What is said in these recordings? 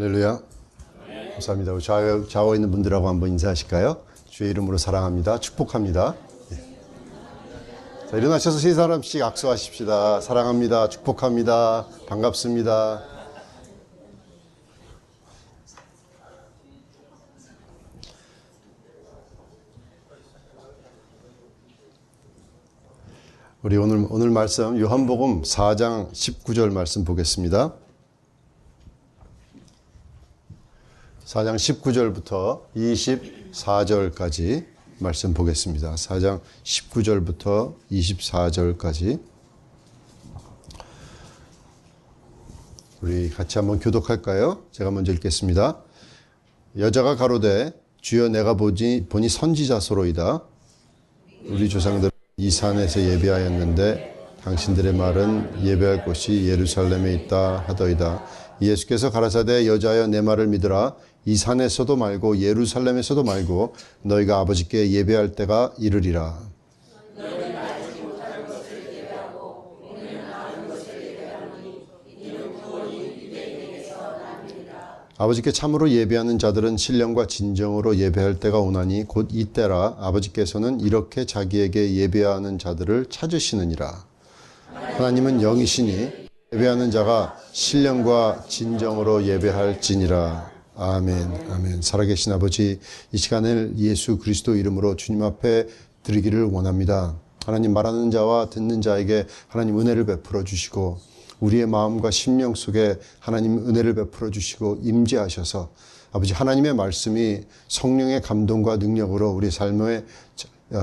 할렐루야. 감사합니다. 우리 좌우에 있는 분들하고 한번 인사하실까요? 주의 이름으로 사랑합니다. 축복합니다. 자, 일어나셔서 세 사람씩 악수하십시다. 사랑합니다. 축복합니다. 반갑습니다. 우리 오늘 말씀 요한복음 4장 19절 말씀 보겠습니다. 4장 19절부터 24절까지 말씀 보겠습니다. 4장 19절부터 24절까지 우리 같이 한번 교독할까요? 제가 먼저 읽겠습니다. 여자가 가로되 주여 내가 보니 선지자소로이다. 우리 조상들은 이 산에서 예배하였는데 당신들의 말은 예배할 곳이 예루살렘에 있다 하더이다. 예수께서 가라사대 여자여 내 말을 믿으라. 이 산에서도 말고 예루살렘에서도 말고 너희가 아버지께 예배할 때가 이르리라. 너희는 알지 못하는 것을 예배하고 우리는 아는 것을 예배하노니 이는 구원이 유대인에게서 납니다. 아버지께 참으로 예배하는 자들은 신령과 진정으로 예배할 때가 오나니 곧 이때라. 아버지께서는 이렇게 자기에게 예배하는 자들을 찾으시느니라. 하나님은 영이시니 예배하는 자가 신령과 진정으로 예배할지니라. 아멘, 아멘. 살아계신 아버지, 이 시간을 예수 그리스도 이름으로 주님 앞에 드리기를 원합니다. 하나님, 말하는 자와 듣는 자에게 하나님 은혜를 베풀어 주시고 우리의 마음과 심령 속에 하나님 은혜를 베풀어 주시고 임재하셔서 아버지 하나님의 말씀이 성령의 감동과 능력으로 우리 삶에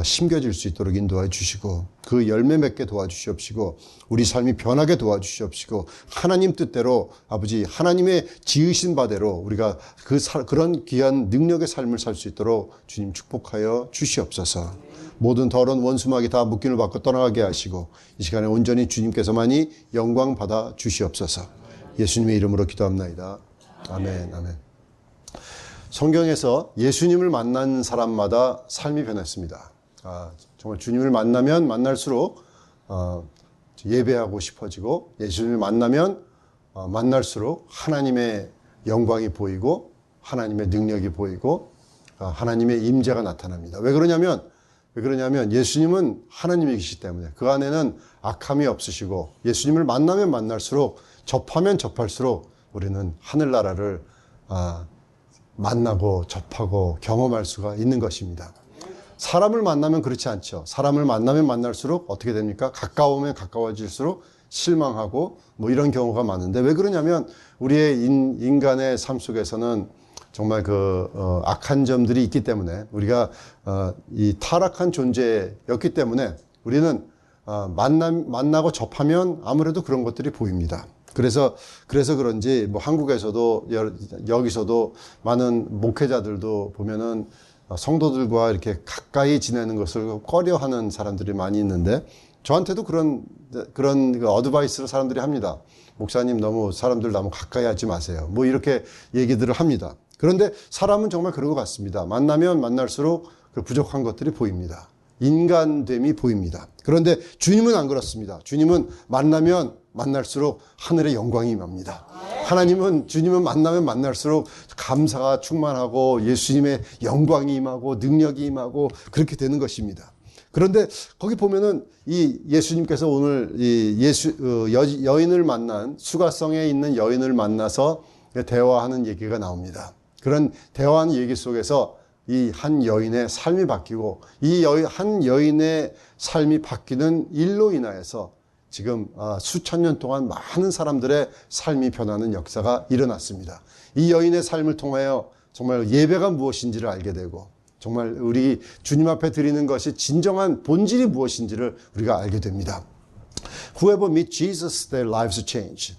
심겨질 수 있도록 인도해 주시고 그 열매 맺게 도와주시옵시고 우리 삶이 변하게 도와주시옵시고 하나님 뜻대로 아버지 하나님의 지으신 바대로 우리가 그런 귀한 능력의 삶을 살 수 있도록 주님 축복하여 주시옵소서. 모든 더러운 원수마귀 다 묶임을 받고 떠나가게 하시고 이 시간에 온전히 주님께서만이 영광 받아 주시옵소서. 예수님의 이름으로 기도합나이다. 아멘, 아멘. 성경에서 예수님을 만난 사람마다 삶이 변했습니다. 정말 주님을 만나면 만날수록 예배하고 싶어지고 예수님을 만나면 만날수록 하나님의 영광이 보이고 하나님의 능력이 보이고 하나님의 임재가 나타납니다. 왜 그러냐면 예수님은 하나님이시기 때문에 그 안에는 악함이 없으시고 예수님을 만나면 만날수록 접하면 접할수록 우리는 하늘나라를 만나고 접하고 경험할 수가 있는 것입니다. 사람을 만나면 그렇지 않죠. 사람을 만나면 만날수록 어떻게 됩니까? 가까우면 가까워질수록 실망하고 뭐 이런 경우가 많은데 왜 그러냐면 우리의 인간의 삶 속에서는 정말 악한 점들이 있기 때문에 우리가 이 타락한 존재였기 때문에 우리는 만나고 접하면 아무래도 그런 것들이 보입니다. 그래서 그런지 뭐 한국에서도 여기서도 많은 목회자들도 보면은 성도들과 이렇게 가까이 지내는 것을 꺼려하는 사람들이 많이 있는데 저한테도 그런 어드바이스를 사람들이 합니다. 목사님 너무 사람들 너무 가까이 하지 마세요. 뭐 이렇게 얘기들을 합니다. 그런데 사람은 정말 그런 것 같습니다. 만나면 만날수록 그 부족한 것들이 보입니다. 인간됨이 보입니다. 그런데 주님은 안 그렇습니다. 주님은 만나면 만날수록 하늘의 영광이 임합니다. 주님은 만나면 만날수록 감사가 충만하고 예수님의 영광이 임하고 능력이 임하고 그렇게 되는 것입니다. 그런데 거기 보면은 이 예수님께서 오늘 여인을 만난 수가성에 있는 여인을 만나서 대화하는 얘기가 나옵니다. 그런 대화하는 얘기 속에서 이 한 여인의 삶이 바뀌고 이 한 여인의 삶이 바뀌는 일로 인하여서 지금 수천 년 동안 많은 사람들의 삶이 변하는 역사가 일어났습니다. 이 여인의 삶을 통하여 정말 예배가 무엇인지를 알게 되고 정말 우리 주님 앞에 드리는 것이 진정한 본질이 무엇인지를 우리가 알게 됩니다. Whoever meet Jesus, their lives are changed.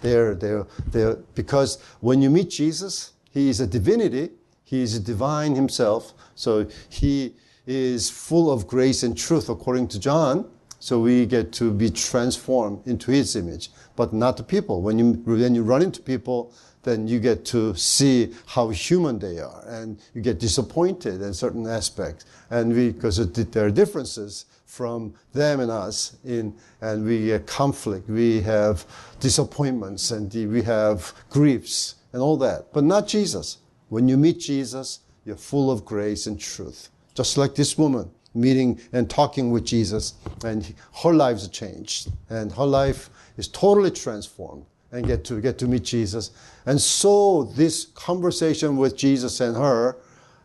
Because when you meet Jesus, He is a divinity. He is divine Himself. So He is full of grace and truth according to John. So we get to be transformed into His image, but not the people. When you run into people, then you get to see how human they are, and you get disappointed in certain aspects. And because there are differences from them and us, and we get conflict, we have disappointments, and we have griefs. and all that, but not Jesus. When you meet Jesus, you're full of grace and truth. Just like this woman meeting and talking with Jesus, and her lives are changed, and her life is totally transformed, and get to meet Jesus. And so this conversation with Jesus and her,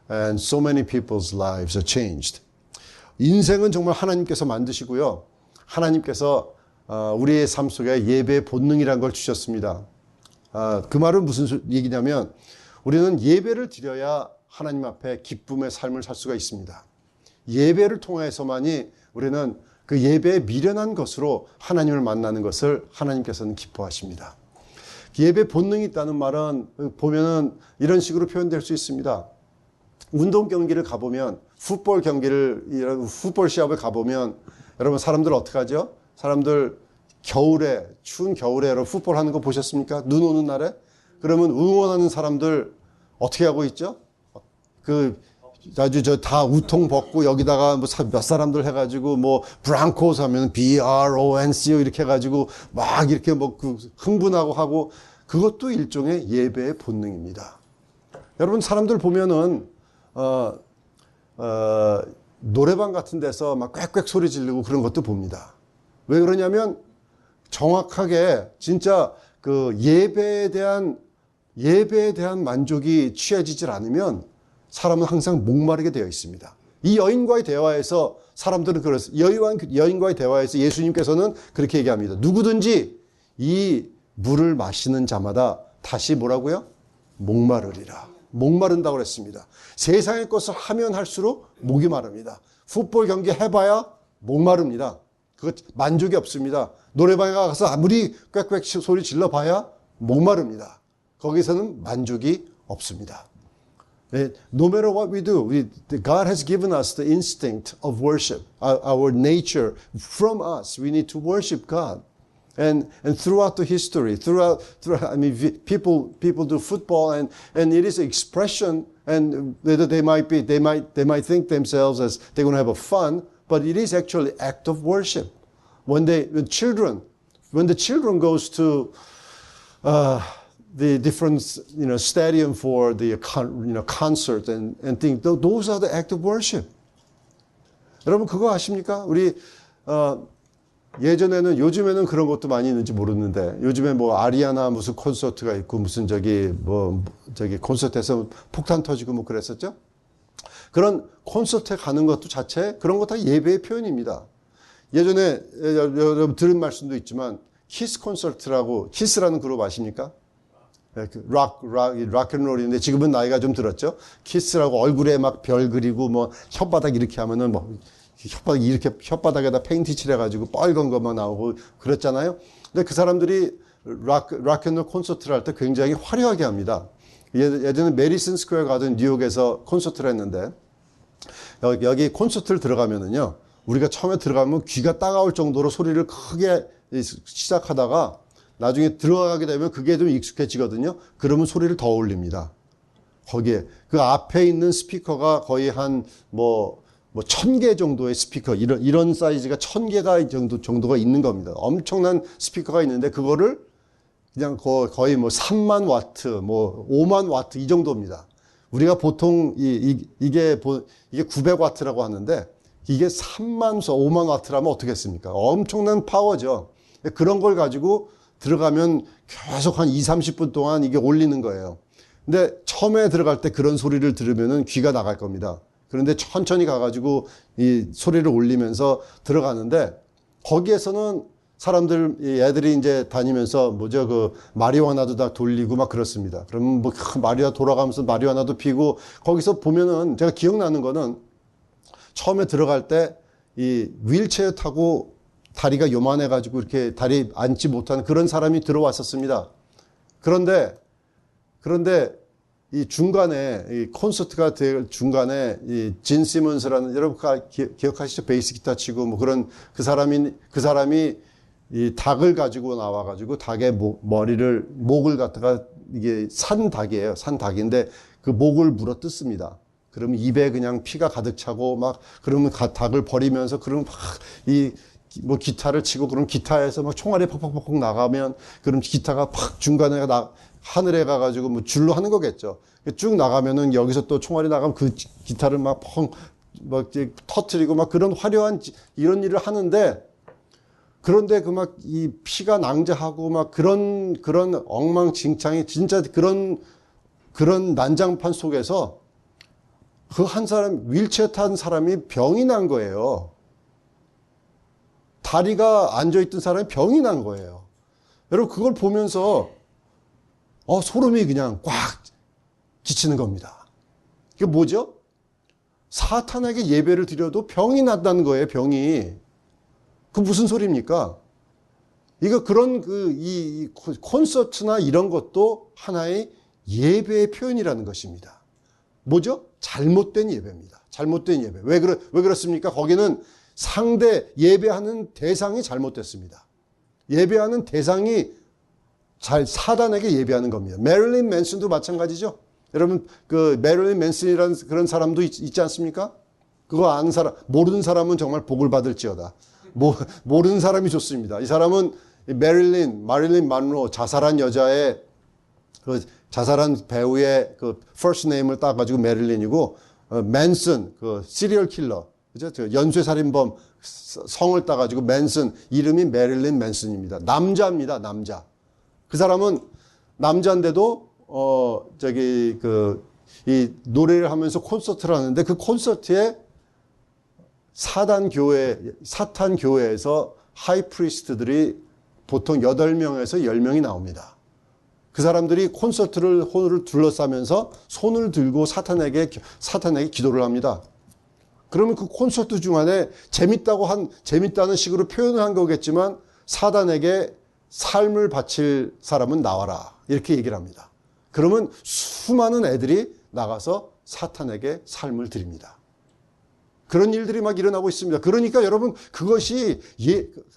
and so many people's lives are changed. 인생은 정말 하나님께서 만드시고요. 하나님께서 우리의 삶 속에 예배의 본능이라는 걸 주셨습니다. 그 말은 무슨 얘기냐면 우리는 예배를 드려야 하나님 앞에 기쁨의 삶을 살 수가 있습니다. 예배를 통해서만이 우리는 그 예배에 미련한 것으로 하나님을 만나는 것을 하나님께서는 기뻐하십니다. 예배 본능이 있다는 말은 보면은 이런 식으로 표현될 수 있습니다. 운동 경기를 가보면, 풋볼 시합을 가보면, 여러분 사람들 어떻게 하죠? 사람들 겨울에, 추운 겨울에 여러분 풋볼 하는 거 보셨습니까? 눈 오는 날에? 그러면 응원하는 사람들 어떻게 하고 있죠? 아주 다 우통 벗고 여기다가 뭐 몇 사람들 해가지고 뭐 브랑코스 하면 BRONCO 이렇게 해가지고 막 이렇게 뭐 흥분하고 하고, 그것도 일종의 예배의 본능입니다. 여러분 사람들 보면은 노래방 같은 데서 막 꽥꽥 소리 지르고 그런 것도 봅니다. 왜 그러냐면 정확하게 진짜 그 예배에 대한 만족이 취해지질 않으면 사람은 항상 목마르게 되어 있습니다. 이 여인과의 대화에서 사람들은 그랬어요. 여인과의 대화에서 예수님께서는 그렇게 얘기합니다. 누구든지 이 물을 마시는 자마다 다시 뭐라고요? 목마르리라. 목마른다고 그랬습니다. 세상의 것을 하면 할수록 목이 마릅니다. 풋볼 경기 해봐야 목마릅니다. 그것 만족이 없습니다. 노래방에 가서 아무리 꽥꽥 소리 질러봐야 목마릅니다. 거기서는 만족이 없습니다. No matter what we do, God has given us the instinct of worship, our nature. From us, we need to worship God. And throughout the history, I mean, people do football, and it is an expression, and whether they might think themselves as they're going to have a fun, but it is actually act of worship. When the children goes to the different stadium for the concert and things, those are the act of worship. 여러분 그거 아십니까? 우리 요즘에는 그런 것도 많이 있는지 모르는데, 요즘에 뭐 아리아나 무슨 콘서트가 있고 무슨 저기 콘서트에서 폭탄 터지고 뭐 그랬었죠? 그런 콘서트에 가는 것도 자체 그런 거 다 예배의 표현입니다. 예전에 여러분 들은 말씀도 있지만 키스라는 그룹 아십니까? 락앤롤인데 지금은 나이가 좀 들었죠? 키스라고 얼굴에 막 별 그리고 뭐 혓바닥 이렇게 하면은 뭐 혓바닥에다 페인트 칠해가지고 빨간 것만 나오고 그랬잖아요. 근데 그 사람들이 락앤롤 콘서트를 할 때 굉장히 화려하게 합니다. 예전에 메디슨 스퀘어 가든 뉴욕에서 콘서트를 했는데, 여기 콘서트를 들어가면은요, 우리가 처음에 들어가면 귀가 따가울 정도로 소리를 크게 시작하다가 나중에 들어가게 되면 그게 좀 익숙해지거든요. 그러면 소리를 더 올립니다. 거기에 그 앞에 있는 스피커가 거의 한 1000개 정도의 스피커, 이런 사이즈가 1000개가 정도가 있는 겁니다. 엄청난 스피커가 있는데 그거를 그냥 거의 3만 와트, 5만 와트 이 정도입니다. 우리가 보통 이게 900와트라고 하는데 이게 5만 와트라면 어떻겠습니까? 엄청난 파워죠. 그런 걸 가지고 들어가면 계속 한 20-30분 동안 이게 올리는 거예요. 근데 처음에 들어갈 때 그런 소리를 들으면은 귀가 나갈 겁니다. 그런데 천천히 가가지고 이 소리를 올리면서 들어가는데, 거기에서는 애들이 이제 다니면서 마리화나도 다 돌리고 막 그렇습니다. 그러면 마리화 돌아가면서 마리화나도 피고, 거기서 보면은 제가 기억나는 거는 처음에 들어갈 때 이 휠체어 타고 다리가 요만해가지고 이렇게 다리 앉지 못하는 그런 사람이 들어왔었습니다. 그런데 이 중간에, 이 콘서트가 될 중간에 이 진 시몬스라는, 여러분 기억하시죠? 베이스 기타 치고 뭐 그런 그 사람이 이 닭을 가지고 나와가지고 닭의 목을 갖다가, 이게 산닭이에요. 산닭인데 그 목을 물어 뜯습니다. 그러면 입에 그냥 피가 가득 차고 그러면 닭을 버리면서 그러면 뭐 기타를 치고 그럼 기타에서 막 총알이 퍽퍽퍽 나가면 그럼 기타가 팍 중간에 하늘에 가가지고 뭐 줄로 하는 거겠죠. 쭉 나가면은 여기서 또 총알이 나가면 그 기타를 막 이제 터트리고 막 그런 화려한 이런 일을 하는데, 그런데 그 막 이 피가 낭자하고 막 그런 엉망진창이 진짜 그런 난장판 속에서 그 한 사람 휠체어 탄 사람이 병이 난 거예요. 다리가 앉아있던 사람이 병이 난 거예요. 여러분 그걸 보면서 소름이 그냥 꽉 끼치는 겁니다. 이게 뭐죠? 사탄에게 예배를 드려도 병이 난다는 거예요. 병이. 그 무슨 소리입니까? 이거 그런 이 콘서트나 이런 것도 하나의 예배의 표현이라는 것입니다. 뭐죠? 잘못된 예배입니다. 잘못된 예배. 왜 그렇습니까? 거기는 상대 예배하는 대상이 잘못됐습니다. 예배하는 대상이 사단에게 예배하는 겁니다. 메릴린 맨슨도 마찬가지죠. 여러분 그 메릴린 맨슨이라는 그런 사람도 있지 않습니까? 그거 아는 사람, 모르는 사람은 정말 복을 받을지어다. 모르는 사람이 좋습니다. 이 사람은 마릴린 만로, 자살한 여자의 그 자살한 배우의 그 first name을 따가지고 메릴린이고, 맨슨 그 시리얼 킬러, 그죠? 연쇄살인범 성을 따가지고 맨슨, 이름이 메릴린 맨슨입니다. 남자입니다, 남자. 그 사람은 남자인데도 이 노래를 하면서 콘서트를 하는데, 그 콘서트에 사탄 교회에서 하이프리스트들이 보통 8명에서 10명이 나옵니다. 그 사람들이 콘서트를 둘러싸면서 손을 들고 사탄에게 기도를 합니다. 그러면 그 콘서트 중간에 재밌다는 식으로 표현을 한 거겠지만, 사단에게 삶을 바칠 사람은 나와라, 이렇게 얘기를 합니다. 그러면 수많은 애들이 나가서 사탄에게 삶을 드립니다. 그런 일들이 막 일어나고 있습니다. 그러니까 여러분 그것이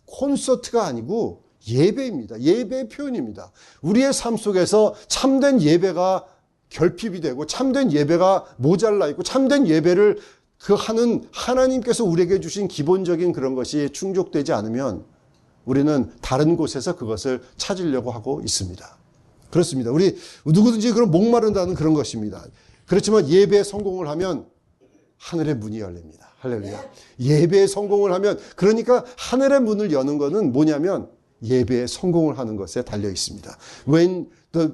콘서트가 아니고 예배입니다. 예배의 표현입니다. 우리의 삶 속에서 참된 예배가 결핍이 되고 참된 예배가 모자라 있고 참된 예배를 하는 하나님께서 우리에게 주신 기본적인 그런 것이 충족되지 않으면 우리는 다른 곳에서 그것을 찾으려고 하고 있습니다. 그렇습니다. 우리 누구든지 그런 목마른다는 그런 것입니다. 그렇지만 예배에 성공을 하면 하늘의 문이 열립니다. 할렐루야. 예배에 성공을 하면, 그러니까 하늘의 문을 여는 것은 뭐냐면 예배에 성공을 하는 것에 달려 있습니다. When the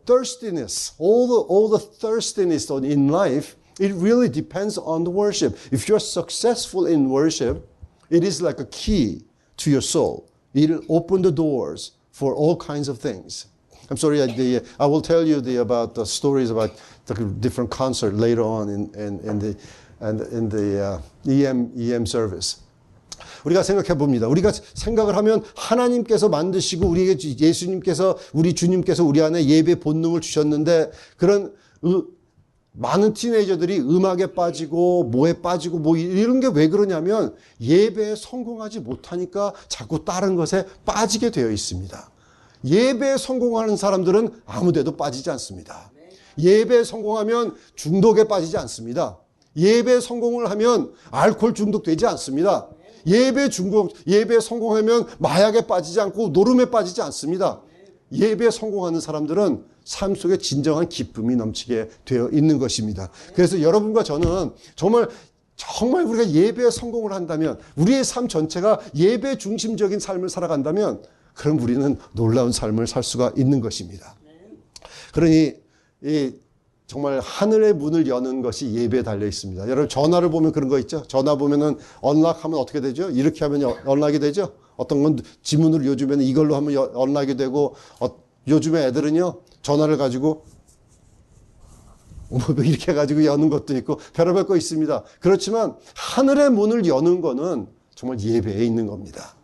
thirstiness, all the thirstiness in life, it really depends on the worship. If you're successful in worship, it is like a key to your soul. It'll open the doors for all kinds of things. I'm sorry, I will tell you about the stories about the different concert later on in the EM service. 우리가 생각해 봅니다. 우리가 생각을 하면 하나님께서 만드시고 우리에게 예수님께서, 우리 주님께서 우리 안에 예배 본능을 주셨는데, 그런 많은 티네이저들이 음악에 빠지고 뭐에 빠지고 뭐 이런 게 왜 그러냐면 예배에 성공하지 못하니까 자꾸 다른 것에 빠지게 되어 있습니다. 예배에 성공하는 사람들은 아무 데도 빠지지 않습니다. 예배에 성공하면 중독에 빠지지 않습니다. 예배에 성공을 하면 알코올 중독되지 않습니다. 예배에 성공하면 마약에 빠지지 않고 노름에 빠지지 않습니다. 예배에 성공하는 사람들은 삶 속에 진정한 기쁨이 넘치게 되어 있는 것입니다. 그래서 여러분과 저는 정말 우리가 예배에 성공을 한다면, 우리의 삶 전체가 예배 중심적인 삶을 살아간다면, 그럼 우리는 놀라운 삶을 살 수가 있는 것입니다. 그러니 정말 하늘의 문을 여는 것이 예배에 달려 있습니다. 여러분 전화를 보면 그런 거 있죠? 전화 보면은 언락하면 어떻게 되죠? 이렇게 하면 언락이 되죠? 어떤 건 지문으로 요즘에는 이걸로 하면 언락이 되고, 요즘에 애들은요 전화를 가지고 이렇게 해가지고 여는 것도 있고 별의별 거 있습니다. 그렇지만 하늘의 문을 여는 거는 정말 예배에 있는 겁니다.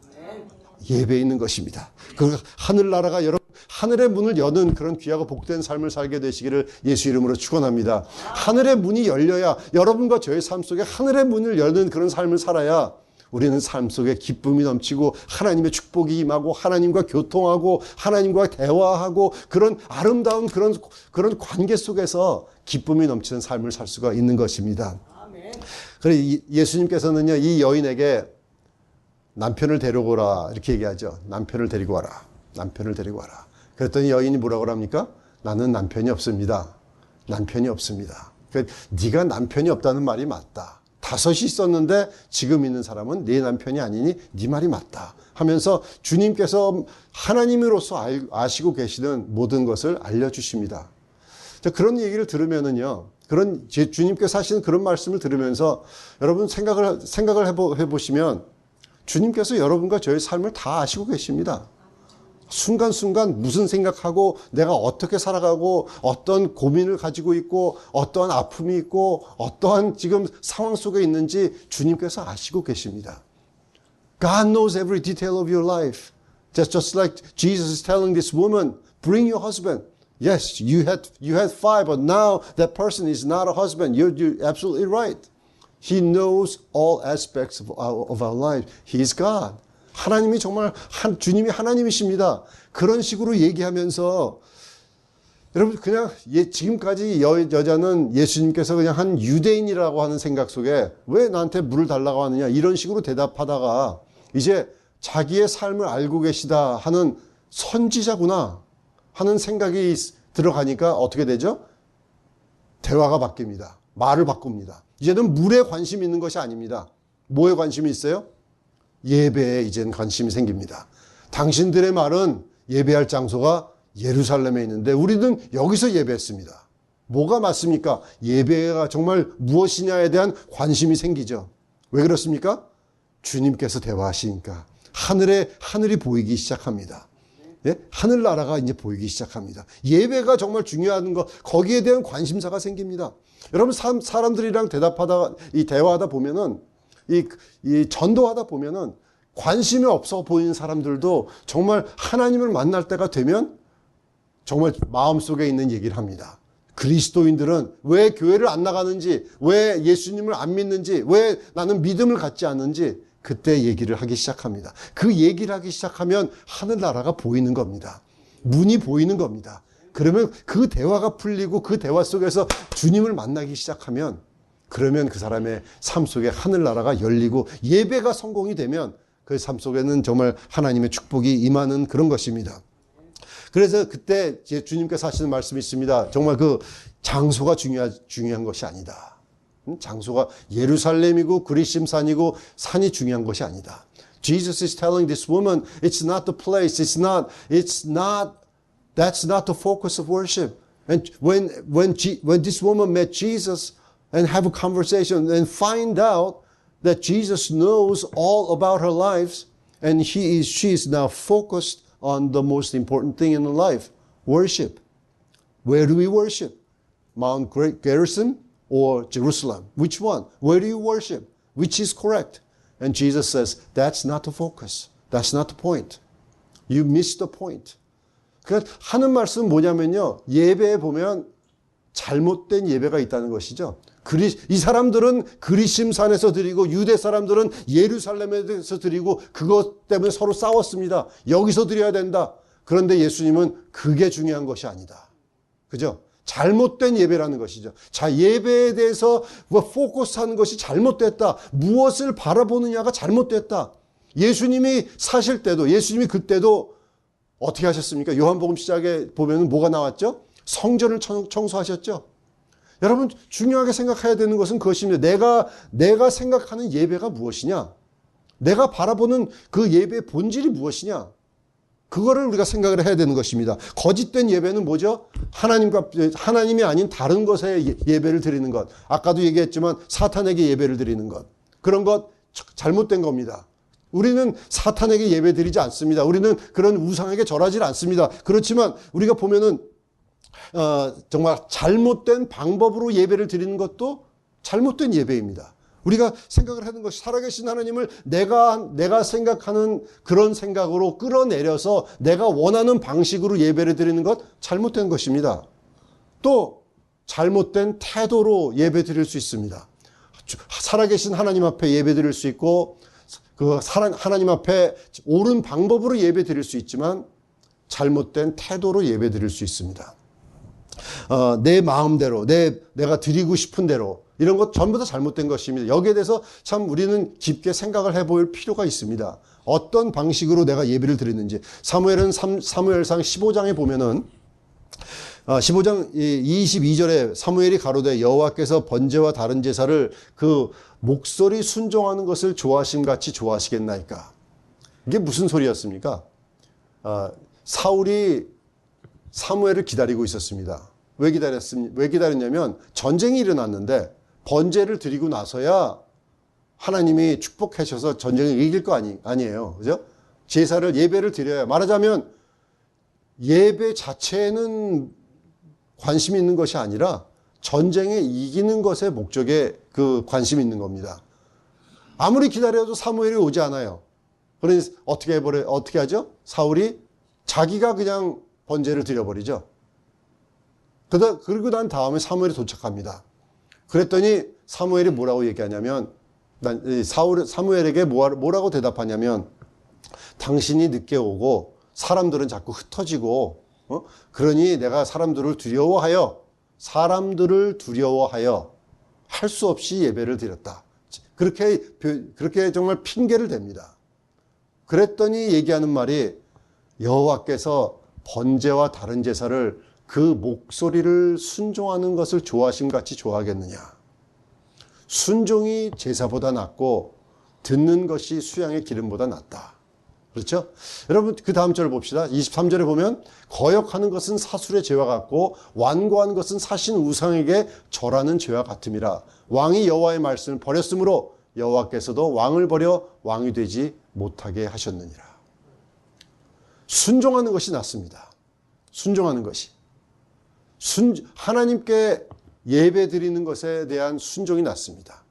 예배에 있는 것입니다. 그 하늘나라가 여러분 하늘의 문을 여는 그런 귀하고 복된 삶을 살게 되시기를 예수 이름으로 축원합니다. 하늘의 문이 열려야, 여러분과 저의 삶 속에 하늘의 문을 여는 그런 삶을 살아야 우리는 삶 속에 기쁨이 넘치고 하나님의 축복이 임하고 하나님과 교통하고 하나님과 대화하고 그런 아름다운 그런 관계 속에서 기쁨이 넘치는 삶을 살 수가 있는 것입니다. 그래 예수님께서는요 이 여인에게 남편을 데리고 오라 이렇게 얘기하죠. 남편을 데리고 와라. 남편을 데리고 와라. 그랬더니 여인이 뭐라고 합니까? 나는 남편이 없습니다. 남편이 없습니다. 그러니까 네가 남편이 없다는 말이 맞다. 5이 있었는데 지금 있는 사람은 네 남편이 아니니 네 말이 맞다 하면서 주님께서 하나님으로서 아시고 계시는 모든 것을 알려주십니다. 그런 얘기를 들으면은요, 그런 주님께서 하시는 그런 말씀을 들으면서 여러분 생각을 해보시면 주님께서 여러분과 저의 삶을 다 아시고 계십니다. 순간순간 무슨 생각하고 내가 어떻게 살아가고 어떤 고민을 가지고 있고 어떠한 아픔이 있고 어떠한 지금 상황 속에 있는지 주님께서 아시고 계십니다. God knows every detail of your life. Just like Jesus is telling this woman, bring your husband. Yes, you had 5, but now that person is not a husband. You're absolutely right. He knows all aspects of our life. He is God. 하나님이 정말 주님이 하나님이십니다. 그런 식으로 얘기하면서 여러분 그냥 지금까지 여자는 예수님께서 그냥 한 유대인이라고 하는 생각 속에 왜 나한테 물을 달라고 하느냐 이런 식으로 대답하다가 이제 자기의 삶을 알고 계시다 하는 선지자구나 하는 생각이 들어가니까 어떻게 되죠? 대화가 바뀝니다. 말을 바꿉니다. 이제는 물에 관심이 있는 것이 아닙니다. 뭐에 관심이 있어요? 예배에 이제는 관심이 생깁니다. 당신들의 말은 예배할 장소가 예루살렘에 있는데 우리는 여기서 예배했습니다. 뭐가 맞습니까? 예배가 정말 무엇이냐에 대한 관심이 생기죠. 왜 그렇습니까? 주님께서 대화하시니까 하늘이 보이기 시작합니다. 예? 하늘나라가 이제 보이기 시작합니다. 예배가 정말 중요한 것, 거기에 대한 관심사가 생깁니다. 여러분 사람들이랑 대화하다 보면은 이 전도하다 보면은 관심이 없어 보이는 사람들도 정말 하나님을 만날 때가 되면 정말 마음속에 있는 얘기를 합니다. 그리스도인들은 왜 교회를 안 나가는지, 왜 예수님을 안 믿는지, 왜 나는 믿음을 갖지 않는지 그때 얘기를 하기 시작합니다. 그 얘기를 하기 시작하면 하늘나라가 보이는 겁니다. 문이 보이는 겁니다. 그러면 그 대화가 풀리고 그 대화 속에서 주님을 만나기 시작하면 그러면 그 사람의 삶 속에 하늘나라가 열리고 예배가 성공이 되면 그 삶 속에는 정말 하나님의 축복이 임하는 그런 것입니다. 그래서 그때 주님께서 하시는 말씀이 있습니다. 정말 그 장소가 중요한 것이 아니다. 장소가 예루살렘이고 그리심산이고 산이 중요한 것이 아니다. Jesus is telling this woman, it's not the place, that's not the focus of worship. And when this woman met Jesus and have a conversation and find out that Jesus knows all about her life and she is now focused on the most important thing in her life, worship. Where do we worship? Mount Gerizim or Jerusalem? Which one? Where do you worship? Which is correct? And Jesus says, that's not the focus. That's not the point. You missed the point. 그러니까 하는 말씀은 뭐냐면요. 예배에 보면 잘못된 예배가 있다는 것이죠. 이 사람들은 그리심산에서 드리고 유대 사람들은 예루살렘에서 드리고 그것 때문에 서로 싸웠습니다. 여기서 드려야 된다. 그런데 예수님은 그게 중요한 것이 아니다. 그죠? 잘못된 예배라는 것이죠. 자, 예배에 대해서 포커스하는 것이 잘못됐다. 무엇을 바라보느냐가 잘못됐다. 예수님이 사실 때도 예수님이 그때도 어떻게 하셨습니까? 요한복음 시작에 보면 뭐가 나왔죠? 성전을 청소하셨죠. 여러분 중요하게 생각해야 되는 것은 그것입니다. 내가 생각하는 예배가 무엇이냐? 내가 바라보는 그 예배의 본질이 무엇이냐? 그거를 우리가 생각을 해야 되는 것입니다. 거짓된 예배는 뭐죠? 하나님이 아닌 다른 것에 예배를 드리는 것. 아까도 얘기했지만 사탄에게 예배를 드리는 것. 그런 것 잘못된 겁니다. 우리는 사탄에게 예배 드리지 않습니다. 우리는 그런 우상에게 절하지 않습니다. 그렇지만 우리가 보면은 정말 잘못된 방법으로 예배를 드리는 것도 잘못된 예배입니다. 우리가 생각을 하는 것이 살아계신 하나님을 내가 생각하는 그런 생각으로 끌어내려서 내가 원하는 방식으로 예배를 드리는 것 잘못된 것입니다. 또 잘못된 태도로 예배 드릴 수 있습니다. 살아계신 하나님 앞에 예배 드릴 수 있고 하나님 앞에 옳은 방법으로 예배 드릴 수 있지만 잘못된 태도로 예배 드릴 수 있습니다. 내 마음대로 내가 드리고 싶은 대로 이런 것 전부 다 잘못된 것입니다. 여기에 대해서 참 우리는 깊게 생각을 해볼 필요가 있습니다. 어떤 방식으로 내가 예배를 드렸는지. 사무엘상 15장에 보면은 15장 22절에 사무엘이 가로되 여호와께서 번제와 다른 제사를 그 목소리 순종하는 것을 좋아하심 같이 좋아하시겠나이까. 이게 무슨 소리였습니까? 사울이 사무엘을 기다리고 있었습니다. 왜 기다렸냐면 전쟁이 일어났는데 번제를 드리고 나서야 하나님이 축복하셔서 전쟁을 이길 거 아니에요. 그죠? 제사를, 예배를 드려야, 말하자면 예배 자체에는 관심이 있는 것이 아니라 전쟁에 이기는 것에 목적에 그 관심이 있는 겁니다. 아무리 기다려도 사무엘이 오지 않아요. 그러니 어떻게 하죠? 사울이 자기가 그냥 번제를 드려버리죠. 그리고 난 다음에 사무엘이 도착합니다. 그랬더니 사무엘이 뭐라고 얘기하냐면, 사무엘에게 뭐라고 대답하냐면, 당신이 늦게 오고 사람들은 자꾸 흩어지고, 그러니 내가 사람들을 두려워하여 할 수 없이 예배를 드렸다. 그렇게 정말 핑계를 댑니다. 그랬더니 얘기하는 말이 여호와께서 번제와 다른 제사를 그 목소리를 순종하는 것을 좋아하심 같이 좋아하겠느냐. 순종이 제사보다 낫고 듣는 것이 수양의 기름보다 낫다. 그렇죠? 여러분 그 다음 절을 봅시다. 23절에 보면 거역하는 것은 사술의 죄와 같고 완고한 것은 사신 우상에게 절하는 죄와 같음이라. 왕이 여호와의 말씀을 버렸으므로 여호와께서도 왕을 버려 왕이 되지 못하게 하셨느니라. 순종하는 것이 낫습니다. 순종하는 것이. 하나님께 예배 드리는 것에 대한 순종이 낫습니다.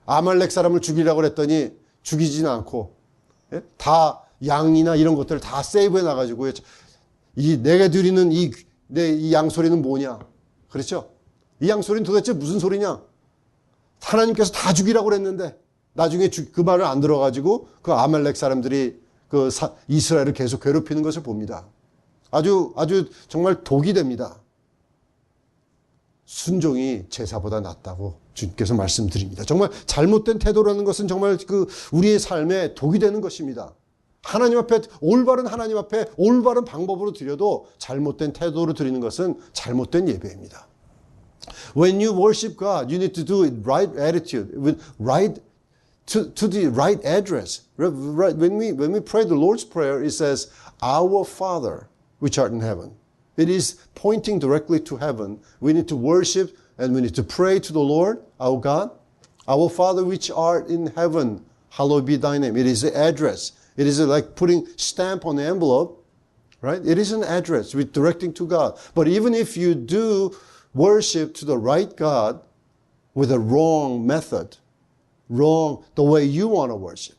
아말렉 사람을 죽이려고 했더니 죽이지는 않고, 다 양이나 이런 것들을 다 세이브해 놔가지고, 내가 드리는 이 양소리는 뭐냐? 그렇죠? 이 양소리는 도대체 무슨 소리냐? 하나님께서 다 죽이라고 그랬는데, 나중에 그 말을 안 들어가지고, 그 아말렉 사람들이 이스라엘을 계속 괴롭히는 것을 봅니다. 아주 정말 독이 됩니다. 순종이 제사보다 낫다고 주님께서 말씀드립니다. 정말 잘못된 태도라는 것은 정말 우리의 삶에 독이 되는 것입니다. 하나님 앞에, 올바른 하나님 앞에 올바른 방법으로 드려도 잘못된 태도로 드리는 것은 잘못된 예배입니다. When you worship God, you need to do it right attitude, with right to the right address. When we pray the Lord's Prayer, it says, Our Father, which art in heaven. It is pointing directly to heaven. We need to worship and we need to pray to the Lord, our God. Our Father, which art in heaven, hallowed be thy name. It is the address. It is like putting stamp on the envelope, right? It is an address with directing to God. But even if you do worship to the right God with a wrong method, the way you want to worship,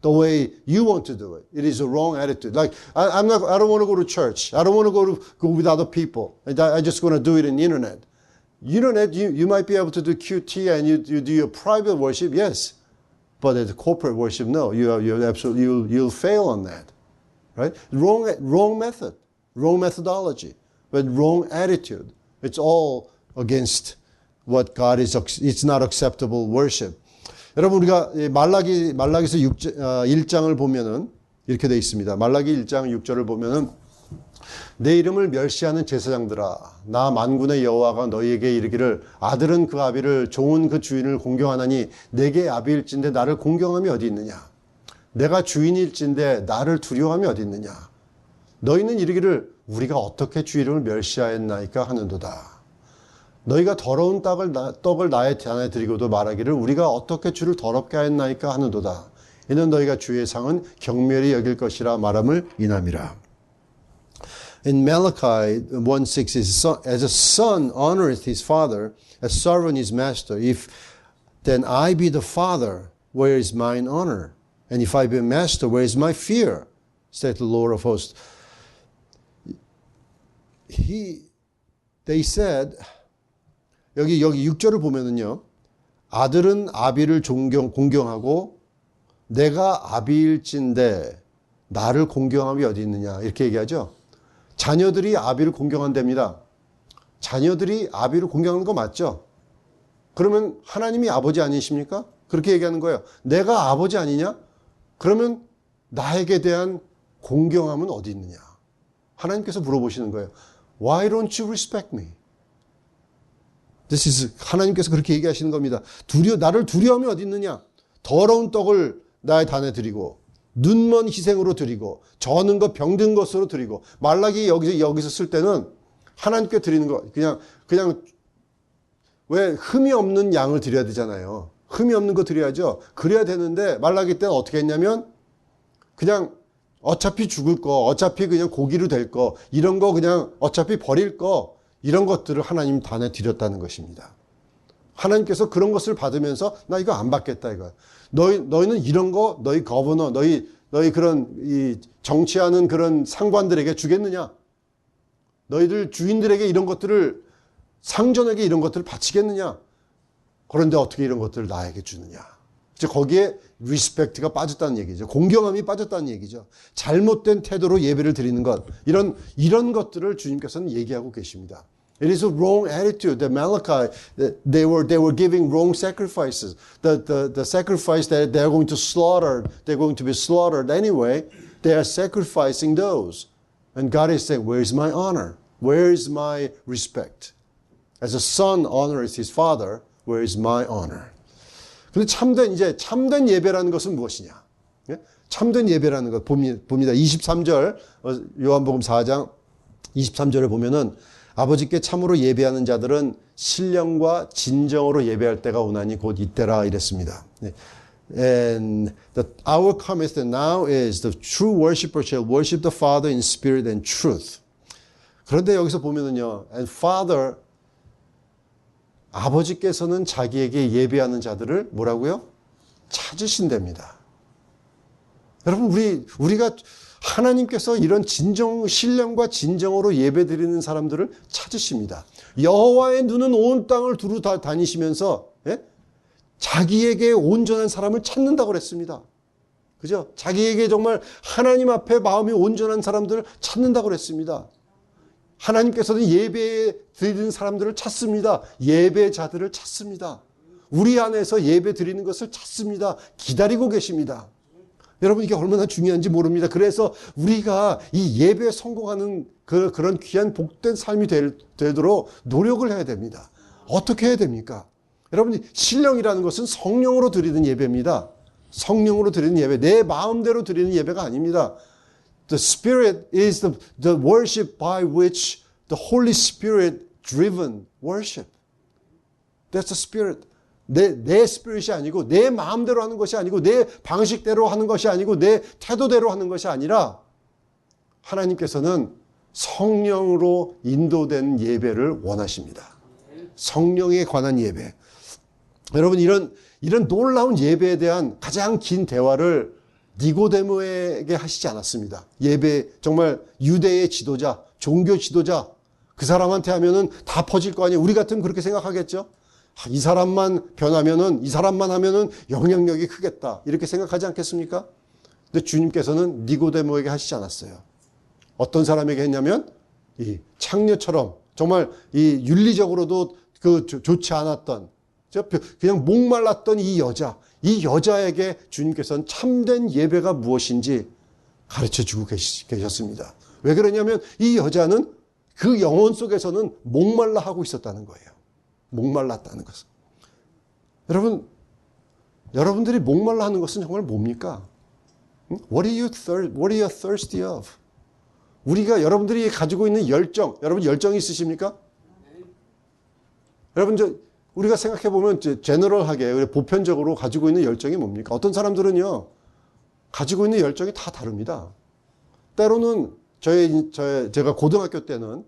the way you want to do it, it is a wrong attitude. Like, I don't want to go to church. I don't want to go with other people. I just want to do it in the internet. Internet, you might be able to do QT and you do your private worship, yes. But at the corporate worship, no. You'll fail on that, right? Wrong method, wrong methodology, but wrong attitude. It's all against what God is. It's not acceptable worship. 여러분 우리가 말라기서 1장을 보면은 이렇게 되어 있습니다. 말라기 1장 6절을 보면은 내 이름을 멸시하는 제사장들아, 나 만군의 여호와가 너희에게 이르기를 아들은 그 아비를, 종은 그 주인을 공경하나니 내게 아비일진데 나를 공경함이 어디 있느냐? 내가 주인일진데 나를 두려워함이 어디 있느냐? 너희는 이르기를 우리가 어떻게 주 이름을 멸시하였나이까 하는도다. 너희가 더러운 떡을 나의 잔에 드리고도 말하기를 우리가 어떻게 주를 더럽게 하였나이까 하는도다. 이는 너희가 주의 상은 경멸히 여길 것이라 말함을 인함이라. In Malachi 1:6 is, as a son honoreth his father, a servant his master. If then I be the father, where is mine honor? And if I be a master, where is my fear? Said the Lord of hosts. They said, 여기 6절을 보면은요, 아들은 아비를 공경하고 내가 아비일진데 나를 공경함이 어디 있느냐 이렇게 얘기하죠. 자녀들이 아비를 공경한답니다. 자녀들이 아비를 공경하는 거 맞죠? 그러면 하나님이 아버지 아니십니까? 그렇게 얘기하는 거예요. 내가 아버지 아니냐? 그러면 나에게 대한 공경함은 어디 있느냐? 하나님께서 물어보시는 거예요. Why don't you respect me? 하나님께서 그렇게 얘기하시는 겁니다. 나를 두려움이 어디 있느냐? 더러운 떡을 나의 단에 드리고 눈먼 희생으로 드리고 저는 것 병든 것으로 드리고 말라기 여기서 쓸 때는 하나님께 드리는 거 그냥 왜 흠이 없는 양을 드려야 되잖아요. 흠이 없는 거 드려야죠. 그래야 되는데 말라기 때는 어떻게 했냐면 그냥 어차피 죽을 거, 어차피 그냥 고기로 될 거, 이런 거 그냥 어차피 버릴 거, 이런 것들을 하나님 단에 드렸다는 것입니다. 하나님께서 그런 것을 받으면서 나 이거 안 받겠다 이거. 너희는 이런 거 너희 거버너, 너희 그런 이 정치하는 그런 상관들에게 주겠느냐? 너희들 주인들에게 이런 것들을 상전에게 이런 것들을 바치겠느냐? 그런데 어떻게 이런 것들을 나에게 주느냐? 즉 거기에 리스펙트가 빠졌다는 얘기죠. 공경함이 빠졌다는 얘기죠. 잘못된 태도로 예배를 드리는 것, 이런 것들을 주님께서는 얘기하고 계십니다. It is a wrong attitude. The Malachi, they were giving wrong sacrifices. The sacrifice that they're going to slaughter, they're going to be slaughtered anyway. They are sacrificing those. And God is saying, where is my honor? Where is my respect? As a son honors his father, where is my honor? 근데 참된 예배라는 것은 무엇이냐? 참된 예배라는 것 봅니다. 23절, 요한복음 4장 23절에 보면은 아버지께 참으로 예배하는 자들은 신령과 진정으로 예배할 때가 오나니 곧 이때라 이랬습니다. And the hour cometh and now is the true worshiper shall worship the Father in spirit and truth. 그런데 여기서 보면은요, and Father, 아버지께서는 자기에게 예배하는 자들을 뭐라고요? 찾으신답니다. 여러분, 우리가 하나님께서 이런 신령과 진정으로 예배드리는 사람들을 찾으십니다. 여호와의 눈은 온 땅을 두루 다니시면서 자기에게 온전한 사람을 찾는다고 그랬습니다. 그죠? 자기에게 정말 하나님 앞에 마음이 온전한 사람들을 찾는다고 그랬습니다. 하나님께서는 예배 드리는 사람들을 찾습니다. 예배자들을 찾습니다. 우리 안에서 예배 드리는 것을 찾습니다. 기다리고 계십니다. 여러분, 이게 얼마나 중요한지 모릅니다. 그래서 우리가 이 예배에 성공하는 그런 귀한 복된 삶이 되도록 노력을 해야 됩니다. 어떻게 해야 됩니까? 여러분, 신령이라는 것은 성령으로 드리는 예배입니다. 성령으로 드리는 예배, 내 마음대로 드리는 예배가 아닙니다. The Spirit is the worship by which the Holy Spirit driven worship. That's the Spirit. 내 스피릿이 아니고 내 마음대로 하는 것이 아니고 내 방식대로 하는 것이 아니고 내 태도대로 하는 것이 아니라 하나님께서는 성령으로 인도된 예배를 원하십니다. 성령에 관한 예배. 여러분, 이런 놀라운 예배에 대한 가장 긴 대화를 니고데모에게 하시지 않았습니다. 예배, 정말 유대의 지도자, 종교 지도자, 그 사람한테 하면은 다 퍼질 거 아니에요. 우리 같으면 그렇게 생각하겠죠? 이 사람만 변하면은, 이 사람만 하면은 영향력이 크겠다. 이렇게 생각하지 않겠습니까? 근데 주님께서는 니고데모에게 하시지 않았어요. 어떤 사람에게 했냐면, 이 창녀처럼, 정말 이 윤리적으로도 좋지 않았던, 그냥 목말랐던 이 여자에게 주님께서는 참된 예배가 무엇인지 가르쳐 주고 계셨습니다. 왜 그러냐면 이 여자는 그 영혼 속에서는 목말라 하고 있었다는 거예요. 목말랐다는 것은. 여러분들이 목말라 하는 것은 정말 뭡니까? What are you thirsty of? 여러분들이 가지고 있는 열정, 여러분 열정이 있으십니까? 여러분, 우리가 생각해보면 제너럴하게 보편적으로 가지고 있는 열정이 뭡니까? 어떤 사람들은요, 가지고 있는 열정이 다 다릅니다. 때로는 제가 고등학교 때는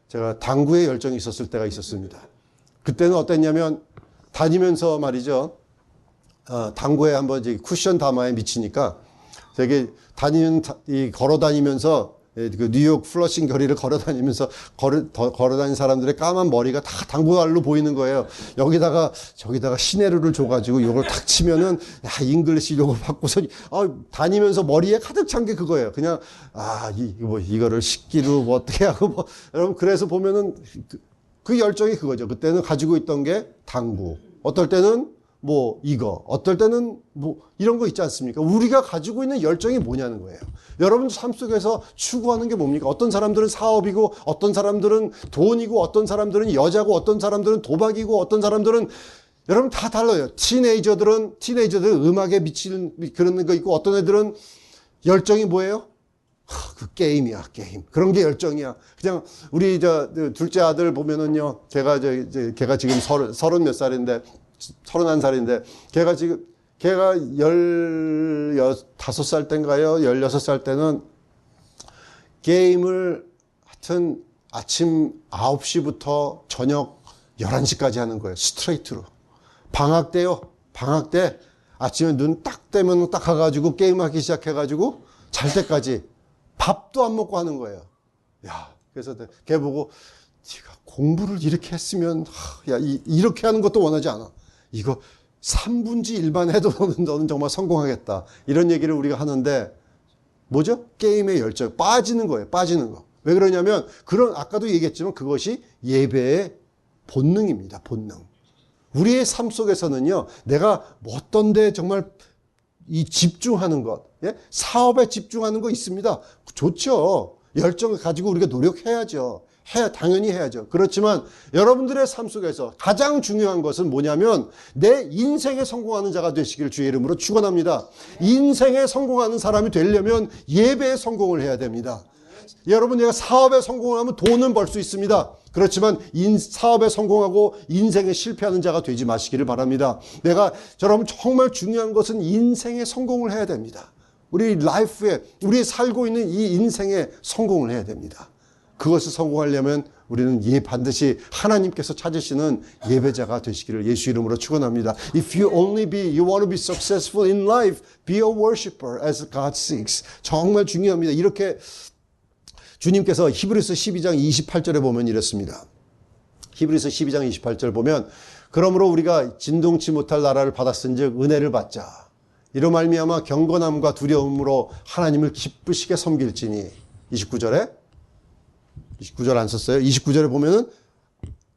제가 당구에 열정이 있었을 때가 있었습니다. 그때는 어땠냐면 다니면서 말이죠, 당구에 한번 쿠션 다마에 미치니까 되게 걸어 다니면서 그 뉴욕 플러싱 거리를 걸어 다니면서 걸어 다니는 사람들의 까만 머리가 다 당구알로 보이는 거예요. 저기다가 시내루를 줘가지고 요걸 탁 치면은, 잉글리시 요걸 받고서, 다니면서 머리에 가득 찬 게 그거예요. 그냥, 이거를 식기로 어떻게 하고 여러분, 그래서 보면은 그 열정이 그거죠. 그때는 가지고 있던 게 당구. 어떨 때는 뭐 이거, 어떨 때는 뭐 이런 거 있지 않습니까? 우리가 가지고 있는 열정이 뭐냐는 거예요. 여러분 삶 속에서 추구하는 게 뭡니까? 어떤 사람들은 사업이고, 어떤 사람들은 돈이고, 어떤 사람들은 여자고, 어떤 사람들은 도박이고, 어떤 사람들은 여러분 다 달라요. 티네이저들은 음악에 미치는 그런 거 있고, 어떤 애들은 열정이 뭐예요? 그 게임이야, 게임. 그런 게 열정이야. 그냥 우리 둘째 아들 보면은요, 걔가 지금 서른 몇 살인데, 31살인데, 걔가 15살 때인가요? 16살 때는 게임을 하여튼 아침 9시부터 저녁 11시까지 하는 거예요. 스트레이트로. 방학 때요. 방학 때 아침에 눈 딱 떼면 딱 가가지고 게임하기 시작해가지고 잘 때까지 밥도 안 먹고 하는 거예요. 야, 그래서 걔 보고 네가 공부를 이렇게 했으면 야, 이렇게 하는 것도 원하지 않아. 이거 3분지 1만 해도 너는 정말 성공하겠다. 이런 얘기를 우리가 하는데 뭐죠? 게임의 열정. 빠지는 거예요. 빠지는 거. 왜 그러냐면 아까도 얘기했지만 그것이 예배의 본능입니다. 본능. 우리의 삶 속에서는요. 내가 어떤 데 정말 이 집중하는 것, 예? 사업에 집중하는 거 있습니다. 좋죠. 열정을 가지고 우리가 노력해야죠. 당연히 해야죠. 그렇지만 여러분들의 삶 속에서 가장 중요한 것은 뭐냐면 내 인생에 성공하는 자가 되시길 주의 이름으로 축원합니다. 인생에 성공하는 사람이 되려면 예배에 성공을 해야 됩니다. 여러분, 내가 사업에 성공을 하면 돈은 벌 수 있습니다. 그렇지만 사업에 성공하고 인생에 실패하는 자가 되지 마시기를 바랍니다. 여러분, 정말 중요한 것은 인생에 성공을 해야 됩니다. 우리 살고 있는 이 인생에 성공을 해야 됩니다. 그것을 성공하려면 우리는 반드시 하나님께서 찾으시는 예배자가 되시기를 예수 이름으로 축원합니다. If you want to be successful in life, be a worshiper as God seeks. 정말 중요합니다. 이렇게 주님께서 히브리서 12장 28절에 보면 이렇습니다. 히브리서 12장 28절 보면 그러므로 우리가 진동치 못할 나라를 받았은즉 은혜를 받자. 이로 말미암아 경건함과 두려움으로 하나님을 기쁘시게 섬길지니. 29절 안 썼어요? 29절에 보면은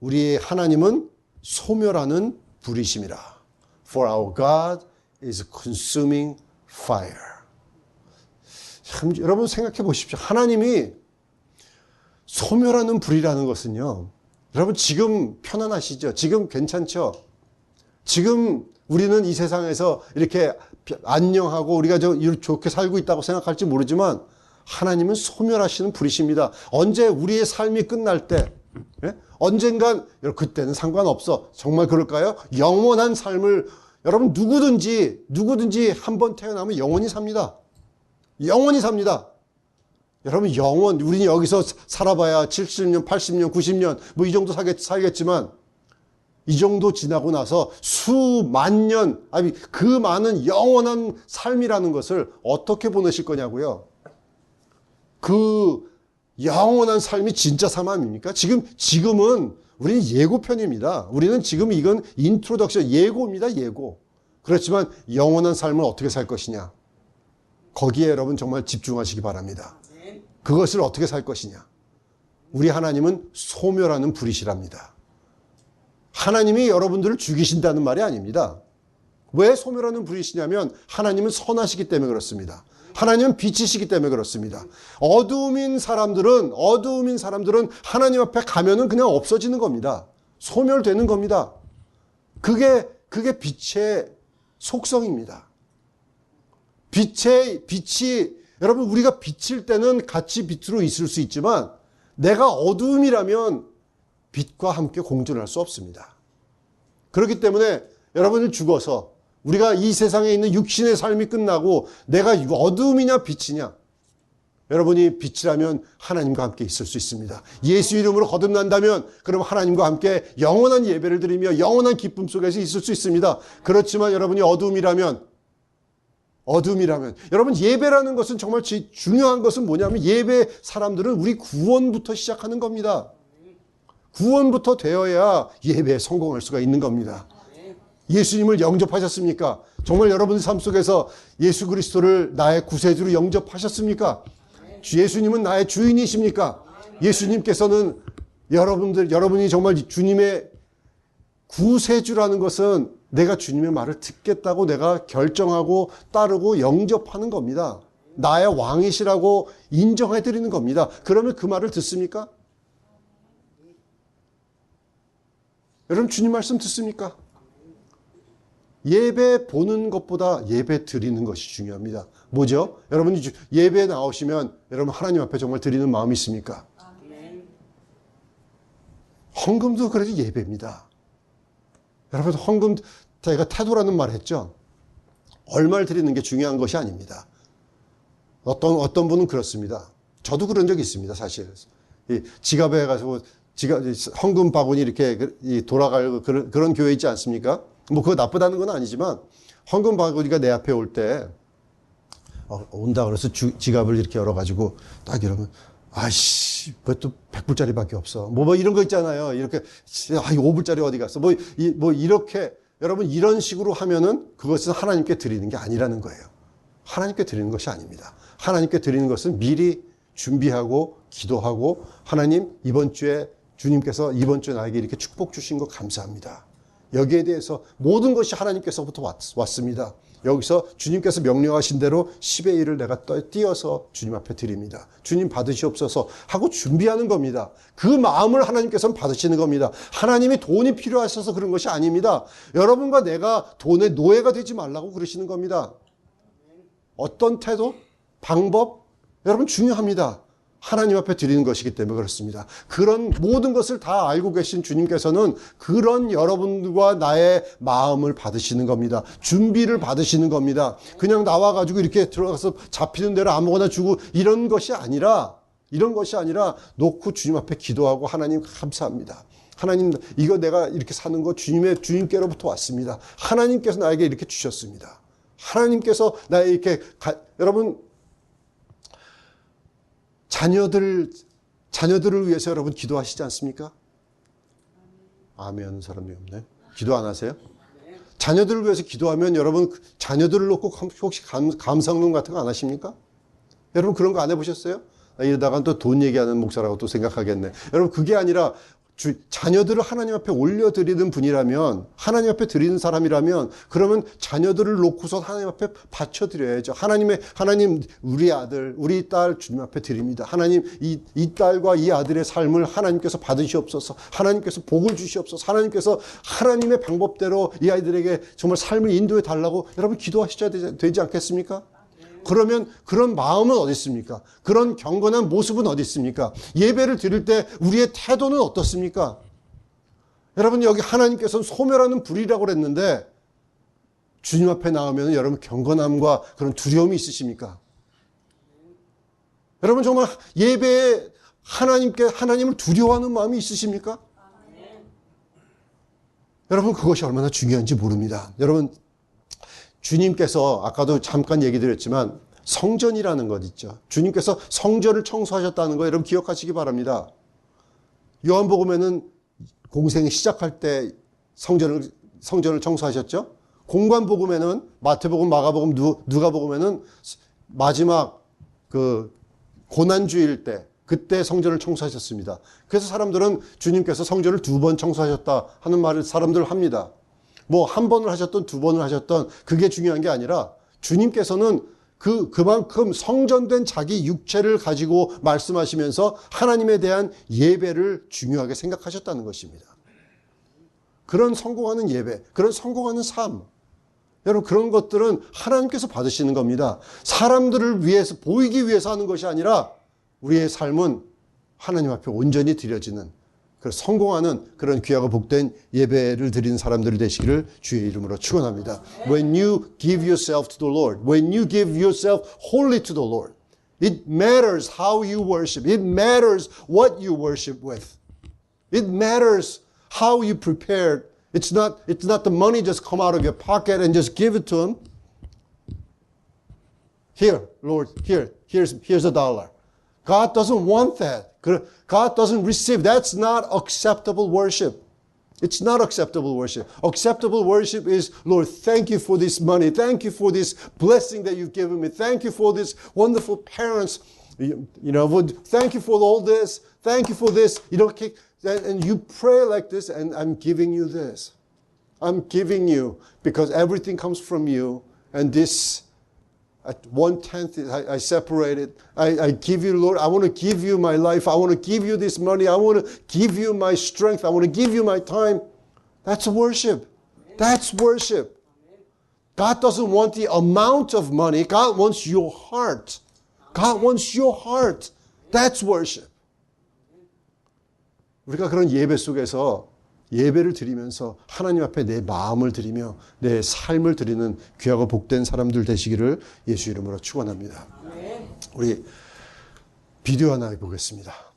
우리의 하나님은 소멸하는 불이심이라. For our God is consuming fire. 참, 여러분 생각해 보십시오. 하나님이 소멸하는 불이라는 것은요. 여러분 지금 편안하시죠? 지금 괜찮죠? 지금 우리는 이 세상에서 이렇게 안녕하고 우리가 좋게 살고 있다고 생각할지 모르지만 하나님은 소멸하시는 불이십니다. 언제 우리의 삶이 끝날 때, 예? 언젠간, 그때는 상관없어. 정말 그럴까요? 영원한 삶을, 여러분 누구든지 한번 태어나면 영원히 삽니다. 영원히 삽니다. 여러분 우리는 여기서 살아봐야 70년, 80년, 90년 뭐 이 정도 살겠지만 이 정도 지나고 나서 수만 년, 아니 그 많은 영원한 삶이라는 것을 어떻게 보내실 거냐고요. 그 영원한 삶이 진짜 삶 아닙니까? 지금은 우리는 예고편입니다. 우리는 지금 이건 인트로덕션, 예고입니다. 예고. 그렇지만 영원한 삶을 어떻게 살 것이냐. 거기에 여러분 정말 집중하시기 바랍니다. 그것을 어떻게 살 것이냐. 우리 하나님은 소멸하는 불이시랍니다. 하나님이 여러분들을 죽이신다는 말이 아닙니다. 왜 소멸하는 불이시냐면 하나님은 선하시기 때문에 그렇습니다. 하나님은 빛이시기 때문에 그렇습니다. 어두움인 사람들은 하나님 앞에 가면은 그냥 없어지는 겁니다. 소멸되는 겁니다. 그게 빛의 속성입니다. 빛이 여러분 우리가 빛일 때는 같이 빛으로 있을 수 있지만 내가 어두움이라면 빛과 함께 공존할 수 없습니다. 그렇기 때문에 여러분이 죽어서 우리가 이 세상에 있는 육신의 삶이 끝나고 내가 어두움이냐 빛이냐, 여러분이 빛이라면 하나님과 함께 있을 수 있습니다. 예수 이름으로 거듭난다면 그럼 하나님과 함께 영원한 예배를 드리며 영원한 기쁨 속에서 있을 수 있습니다. 그렇지만 여러분이 어두움이라면 여러분 예배라는 것은 정말 중요한 것은 뭐냐면 예배 사람들은 우리 구원부터 시작하는 겁니다. 구원부터 되어야 예배에 성공할 수가 있는 겁니다. 예수님을 영접하셨습니까? 정말 여러분의 삶 속에서 예수 그리스도를 나의 구세주로 영접하셨습니까? 예수님은 나의 주인이십니까? 예수님께서는 여러분이 정말 주님의 구세주라는 것은 내가 주님의 말을 듣겠다고 내가 결정하고 따르고 영접하는 겁니다. 나의 왕이시라고 인정해 드리는 겁니다. 그러면 그 말을 듣습니까? 여러분 주님 말씀 듣습니까? 예배 보는 것보다 예배 드리는 것이 중요합니다. 뭐죠? 여러분이 예배에 나오시면 여러분 하나님 앞에 정말 드리는 마음이 있습니까? 헌금도 그래도 예배입니다. 여러분 헌금 제가 태도라는 말 했죠? 얼마를 드리는 게 중요한 것이 아닙니다. 어떤 분은 그렇습니다. 저도 그런 적이 있습니다, 사실. 이 지갑에 가서 헌금 바구니 이렇게 돌아갈 그런 교회 있지 않습니까? 뭐 그거 나쁘다는 건 아니지만 헌금 바구니가 내 앞에 올 때 온다 그래서 지갑을 이렇게 열어가지고 딱 이러면 아이씨 왜 또 100불짜리밖에 없어 뭐 이런 거 있잖아요. 이렇게 이 5불짜리 어디 갔어 뭐 이렇게 여러분 이런 식으로 하면은 그것은 하나님께 드리는 게 아니라는 거예요. 하나님께 드리는 것이 아닙니다. 하나님께 드리는 것은 미리 준비하고 기도하고 하나님 이번 주에 주님께서 이번 주에 나에게 이렇게 축복 주신 거 감사합니다. 여기에 대해서 모든 것이 하나님께서부터 왔습니다. 여기서 주님께서 명령하신 대로 10의 1을 내가 띄어서 주님 앞에 드립니다. 주님 받으시옵소서 하고 준비하는 겁니다. 그 마음을 하나님께서는 받으시는 겁니다. 하나님이 돈이 필요하셔서 그런 것이 아닙니다. 여러분과 내가 돈의 노예가 되지 말라고 그러시는 겁니다. 어떤 태도, 방법, 여러분 중요합니다. 하나님 앞에 드리는 것이기 때문에 그렇습니다. 그런 모든 것을 다 알고 계신 주님께서는 그런 여러분과 나의 마음을 받으시는 겁니다. 준비를 받으시는 겁니다. 그냥 나와가지고 이렇게 들어가서 잡히는 대로 아무거나 주고 이런 것이 아니라 놓고 주님 앞에 기도하고 하나님 감사합니다. 하나님 이거 내가 이렇게 사는 거 주님께로부터 왔습니다. 하나님께서 나에게 이렇게 주셨습니다. 하나님께서 나에게 이렇게 여러분 자녀들을 위해서 여러분 기도하시지 않습니까? 아멘 하는 사람이 없네. 기도 안 하세요? 자녀들을 위해서 기도하면 여러분 자녀들을 놓고 혹시 감상론 같은 거 안 하십니까? 여러분 그런 거 안 해보셨어요? 이러다가 또 돈 얘기하는 목사라고 또 생각하겠네. 여러분 그게 아니라 자녀들을 하나님 앞에 올려드리는 분이라면 하나님 앞에 드리는 사람이라면 그러면 자녀들을 놓고서 하나님 앞에 바쳐드려야죠. 하나님 우리 아들 우리 딸 주님 앞에 드립니다. 하나님 이 딸과 이 아들의 삶을 하나님께서 받으시옵소서. 하나님께서 복을 주시옵소서. 하나님께서 하나님의 방법대로 이 아이들에게 정말 삶을 인도해 달라고 여러분 기도하셔야 되지 않겠습니까? 그러면 그런 마음은 어디 있습니까? 그런 경건한 모습은 어디 있습니까? 예배를 드릴 때 우리의 태도는 어떻습니까? 여러분 여기 하나님께서는 소멸하는 불이라고 그랬는데 주님 앞에 나오면 여러분 경건함과 그런 두려움이 있으십니까? 여러분 정말 예배에 하나님을 두려워하는 마음이 있으십니까? 여러분 그것이 얼마나 중요한지 모릅니다. 여러분 주님께서 아까도 잠깐 얘기 드렸지만 성전이라는 것 있죠. 주님께서 성전을 청소하셨다는 거 여러분 기억하시기 바랍니다. 요한복음에는 공생이 시작할 때 성전을 청소하셨죠. 공관복음에는 마태복음, 마가복음, 누가복음에는 마지막 그 고난주일 때 그때 성전을 청소하셨습니다. 그래서 사람들은 주님께서 성전을 2번 청소하셨다 하는 말을 사람들 합니다. 뭐 한 번을 하셨던 2번을 하셨던 그게 중요한 게 아니라 주님께서는 그만큼 성전된 자기 육체를 가지고 말씀하시면서 하나님에 대한 예배를 중요하게 생각하셨다는 것입니다. 그런 성공하는 예배, 그런 성공하는 삶, 여러분 그런 것들은 하나님께서 받으시는 겁니다. 사람들을 위해서 보이기 위해서 하는 것이 아니라 우리의 삶은 하나님 앞에 온전히 드려지는 성공하는 그런 귀하고 복된 예배를 드리는 사람들이 되시기를 주의 이름으로 축원합니다. When you give yourself to the Lord, when you give yourself wholly to the Lord, it matters how you worship. It matters what you worship with. It matters how you prepared. It's not the money just come out of your pocket and just give it to him. Here, Lord, here's a dollar. God doesn't want that. God doesn't receive. That's not acceptable worship. It's not acceptable worship. Acceptable worship is, Lord, thank you for this money. Thank you for this blessing that you've given me. Thank you for this wonderful parents. Thank you for all this. Thank you for this. And you pray like this, and I'm giving you this. I'm giving you because everything comes from you. And this at 1/10 I separate it. I give you, Lord, I want to give you my life. I want to give you this money. I want to give you my strength. I want to give you my time. That's worship. That's worship. God doesn't want the amount of money. God wants your heart. God wants your heart. That's worship. 우리가 그런 예배 속에서 예배를 드리면서 하나님 앞에 내 마음을 드리며 내 삶을 드리는 귀하고 복된 사람들 되시기를 예수 이름으로 축원합니다. 우리 비디오 하나 보겠습니다.